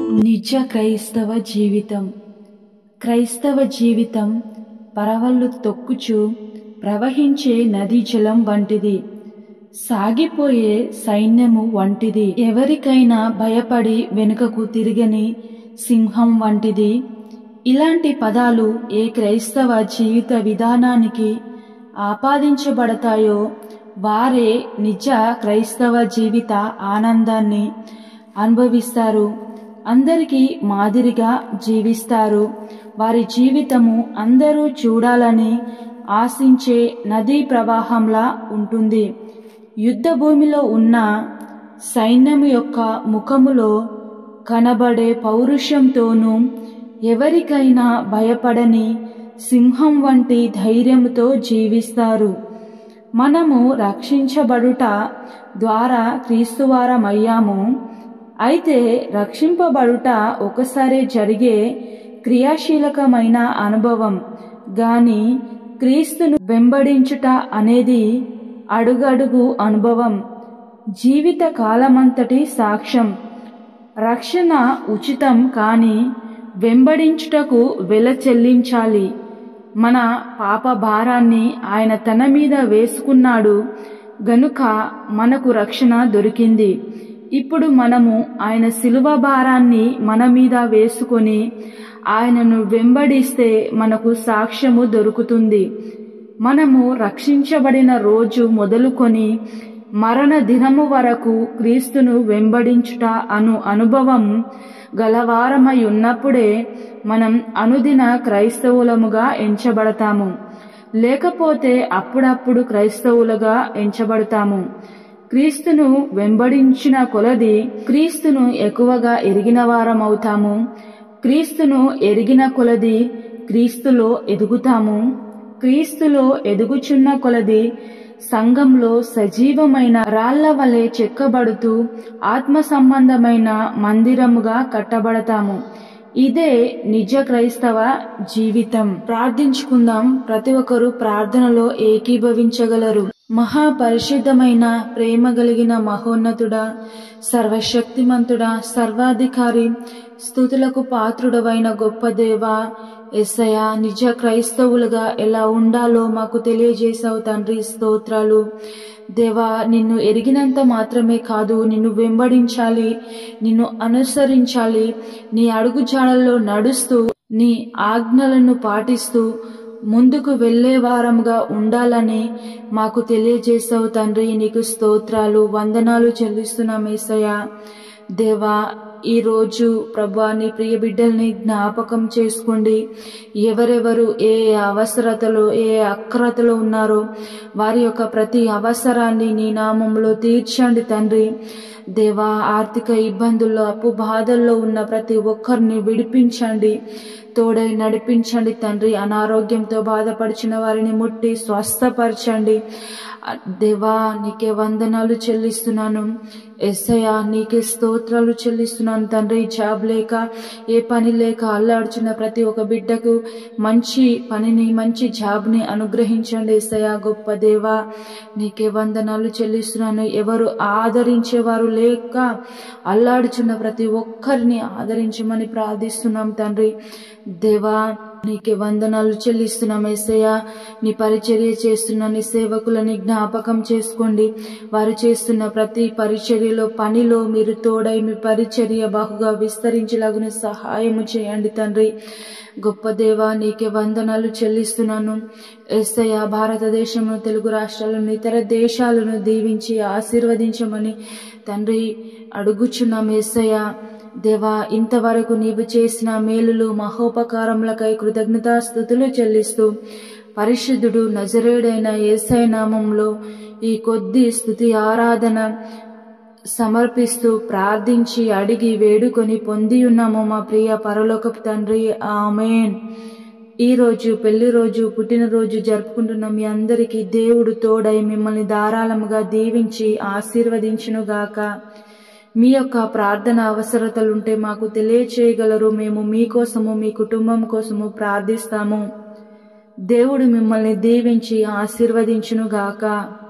నిజ క్రైస్తవ జీవితం. క్రైస్తవ జీవితం పరవళ్ళు తొక్కుచు ప్రవహించే నదీ జలం వంటిది, సాగిపోయే సైన్యము వంటిది, ఎవరికైనా భయపడి వెనుకకు తిరిగని సింహం వంటిది. ఇలాంటి పదాలు ఏ క్రైస్తవ జీవిత విధానానికి ఆపాదించబడతాయో వారే నిజ క్రైస్తవ జీవిత ఆనందాన్ని అనుభవిస్తారు, అందరికీ మాదిరిగా జీవిస్తారు. వారి జీవితము అందరూ చూడాలని ఆశించే నదీ ప్రవాహంలా ఉంటుంది. యుద్ధ భూమిలో ఉన్న సైన్యం యొక్క ముఖములో కనబడే పౌరుషంతోనూ, ఎవరికైనా భయపడని సింహం వంటి ధైర్యంతో జీవిస్తారు. మనము రక్షించబడుట ద్వారా క్రీస్తువారమయ్యాము. అయితే రక్షింపబడుట ఒకసారి జరిగే క్రియాశీలకమైన అనుభవం గాని, క్రీస్తును వెంబడించుట అనేది అడుగడుగు అనుభవం, జీవిత కాలమంతటి సాక్ష్యం. రక్షణ ఉచితం, కానీ వెంబడించుటకు వెల చెల్లించాలి. మన పాప భారాన్ని ఆయన తన మీద వేసుకున్నాడు గనుక మనకు రక్షణ దొరికింది. ఇప్పుడు మనము ఆయన శిలువ భారాన్ని మన మీద వేసుకొని ఆయనను వెంబడిస్తే మనకు సాక్ష్యము దొరుకుతుంది. మనము రక్షించబడిన రోజు మొదలుకొని మరణ దినము వరకు క్రీస్తును వెంబడించుట అనుభవం గలవారమై ఉన్నప్పుడే మనం అనుదిన క్రైస్తవులముగా ఎంచబడతాము. లేకపోతే అప్పుడప్పుడు క్రైస్తవులుగా ఎంచబడతాము. క్రీస్తును వెంబడించిన కొలది క్రీస్తును ఎక్కువగా ఎరిగిన వారమవుతాము. క్రీస్తును ఎరిగిన కొలది క్రీస్తులో ఎదుగుతాము. క్రీస్తులో ఎదుగుచున్న కొలది సంఘంలో సజీవమైన రాళ్ల వలె చెక్కబడుతూ ఆత్మ సంబంధమైన మందిరముగా కట్టబడతాము. ఇదే నిజ క్రైస్తవ జీవితం. ప్రార్థించుకుందాం. ప్రతి ఒక్కరూ ప్రార్థనలో ఏకీభవించగలరు. మహాపరిశుద్ధమైన ప్రేమ కలిగిన మహోన్నతుడా, సర్వశక్తిమంతుడా, సర్వాధికారి, స్తుతులకు పాత్రుడవైన గొప్ప దేవా, యేసయ్యా, నిజ క్రైస్తవులుగా ఎలా ఉండాలో మాకు తెలియజేశావు తండ్రి. స్తోత్రాలు దేవా. నిన్ను ఎరిగినంత మాత్రమే కాదు, నిన్ను వెంబడించాలి, నిన్ను అనుసరించాలి, నీ అడుగుజాడల్లో నడుస్తూ నీ ఆజ్ఞలను పాటిస్తూ ముందుకు వెళ్లే వారంగా ఉండాలని మాకు తెలియజేశావు తండ్రి. నీకు స్తోత్రాలు, వందనాలు చెల్లిస్తున్నాం యేసయ్యా. దేవా, ఈరోజు ప్రభా నీ ప్రియ బిడ్డల్ని జ్ఞాపకం చేసుకోండి. ఎవరెవరు ఏ అవసరతలో ఏ అక్రతలో ఉన్నారో వారి యొక్క ప్రతి అవసరాన్ని నీ నామంలో తీర్చండి తండ్రి. దేవా, ఆర్థిక ఇబ్బందుల్లో అప్పు బాధల్లో ఉన్న ప్రతి ఒక్కరిని విడిపించండి, తోడై నడిపించండి తండ్రి. అనారోగ్యంతో బాధపడిచిన వారిని ముట్టి స్వస్థపరచండి. దేవా, నీకే వందనాలు చెల్లిస్తున్నాను. యేసయ్యా, నీకే స్తోత్రాలు చెల్లిస్తున్నాను తండ్రి. జాబ్ లేక ఏ పని లేక అల్లాడుచున్న ప్రతి ఒక్క బిడ్డకు మంచి పనిని, మంచి జాబ్ని అనుగ్రహించండి యేసయ్యా. గొప్ప దేవా, నీకే వందనాలు చెల్లిస్తున్నాను. ఎవరు ఆదరించేవారు లేక అల్లాడుచున్న ప్రతి ఒక్కరిని ఆదరించమని ప్రార్థిస్తున్నాం తండ్రి. దేవా, నీకే వందనాలు చెల్లిస్తున్నాం యేసయ్యా. నీ పరిచర్య చేస్తున్న నీ సేవకులని జ్ఞాపకం చేసుకోండి. వారు చేస్తున్న ప్రతి పరిచర్యలో, పనిలో మీరు తోడై మీ పరిచర్య బహుగా విస్తరించేలాగున సహాయము చేయండి తండ్రి. గొప్ప దేవా, నీకే వందనాలు చెల్లిస్తున్నాను యేసయ్యా. భారతదేశమును, తెలుగు రాష్ట్రాలను, ఇతర దేశాలను దీవించి ఆశీర్వదించమని తండ్రి అడుగుచున్నాం యేసయ్యా. దేవా, ఇంతవరకు నీవు చేసిన మేలులు మహోపకారములకై కృతజ్ఞతాస్తుతులు చెల్లిస్తూ పరిశుద్ధుడు నజరేయుడైన యేసయ్య నామంలో ఈ కొద్ది స్తుతి ఆరాధన సమర్పిస్తూ ప్రార్థించి అడిగి వేడుకొని పొంది ఉన్నాము మా ప్రియ పరలోకపు తండ్రి. ఆమేన్. ఈరోజు పెళ్లి రోజు, పుట్టినరోజు జరుపుకుంటున్న మీ అందరికీ దేవుడు తోడై మిమ్మల్ని ధారాళముగా దీవించి ఆశీర్వదించునుగాక. మీ యొక్క ప్రార్థన అవసరతలుంటే మాకు తెలియచేయగలరు. మేము మీకోసము, మీ కుటుంబం కోసము ప్రార్థిస్తాము. దేవుడు మిమ్మల్ని దీవించి ఆశీర్వదించునుగాక.